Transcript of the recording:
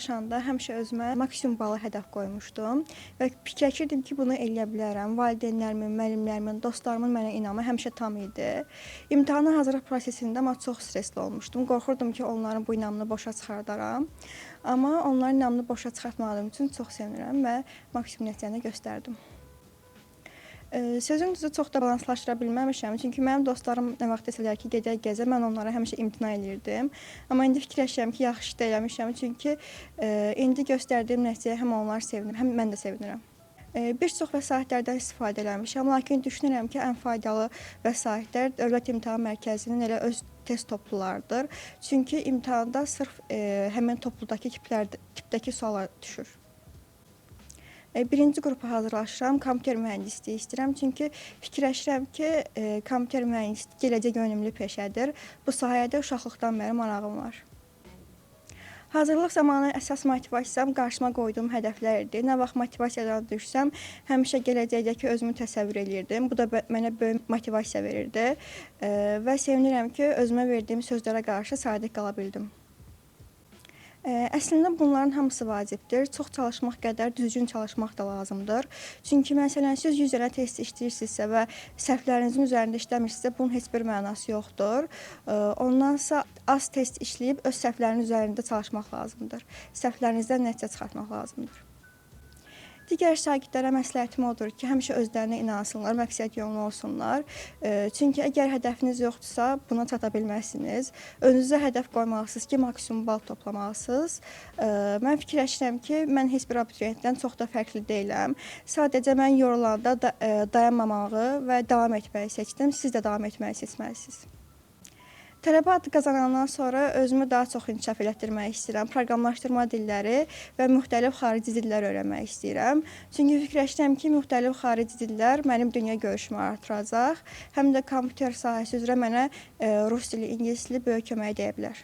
hazırlaşanda həmişə özümə maksimum balı hədəf qoymuşdum və fikirləşirdim ki, bunu eləyə bilərəm. Valideynlərimin, müəllimlərimin, dostlarımın mənə inamı həmişə tam idi. İmtahana hazırlıq prosesində amma çox stressli olmuşdum. Qorxurdum ki, onların bu inamını boşa çıxardaram. Amma onların inamını boşa çıxartmadığım üçün çox sevinirəm və maksimum nəticəni göstərdim. Sözün düzü çox da balanslaşdıra bilməmişəm, çünki mənim dostlarım nə vaxt desələr ki, gedək gəzə, mən onlara həmişə imtina eləyirdim. Amma indi fikirləşirəm ki, yaxşı da eləmişəm, çünki indi göstərdiyim nəticəyə həm onlar sevinir, həm mən də sevinirəm. Bir çox vəsaitlərdən istifadə eləmişəm, lakin düşünürəm ki, ən faydalı vəsaitlər Dövlət İmtahan Mərkəzinin elə öz test toplularıdır. Çünki imtahanda sırf həmin topludakı tipdəki suallar düşür. Birinci qrupa hazırlaşıram, kompüter mühəndisliyi istəyirəm, çünki fikirləşirəm ki, kompüter mühəndisliyi gələcək yönümlü peşədir. Bu sahəyə də uşaqlıqdan bəri marağım var. Hazırlıq zamanı əsas motivasiyam qarşıma qoyduğum hədəflər idi. Nə vaxt motivasiyadan düşsəm, həmişə gələcəkdəki özümü təsəvvür eləyirdim. Bu da mənə böyük motivasiya verirdi və sevinirəm ki, özümə verdiyim sözlərə qarşı sadiq qala bildim. Əslində bunların hamısı vacibdir. Çox çalışmaq qədər düzgün çalışmaq da lazımdır. Çünki məsələn, siz 100 dənə test işləyirsinizsə və səhvlərinizin üzərində işləmirsinizsə, bunun heç bir mənası yoxdur. Ondansa az test işləyib öz səhvlərinin üzərində çalışmaq lazımdır. Səhvlərinizdən nəticə çıxartmaq lazımdır. Digər şagirdlərə məsləhətim odur ki, həmişə özlərinə inansınlar, məqsədyönlü olsunlar. Çünki əgər hədəfiniz yoxdursa, buna çata bilməzsiniz. Önünüzə hədəf qoymalısınız ki, maksimum bal toplamalısınız. Mən fikirləşirəm ki, mən heç bir abituriyentdən çox da fərqli deyiləm. Sadəcə mən yorulanda dayanmamağı və davam etməyi seçdim. Siz də davam etməyi seçməlisiniz. Tələbə adı qazanandan sonra özümü daha çox inkişaf elətdirmək istəyirəm. Proqramlaşdırma dilləri və müxtəlif xarici dillər öyrənmək istəyirəm. Çünki fikirləşirəm ki, müxtəlif xarici dillər mənim dünya görüşümü artıracaq. Həm də kompüter sahəsi üzrə mənə rus dili, ingilis dili böyük kömək edə bilər.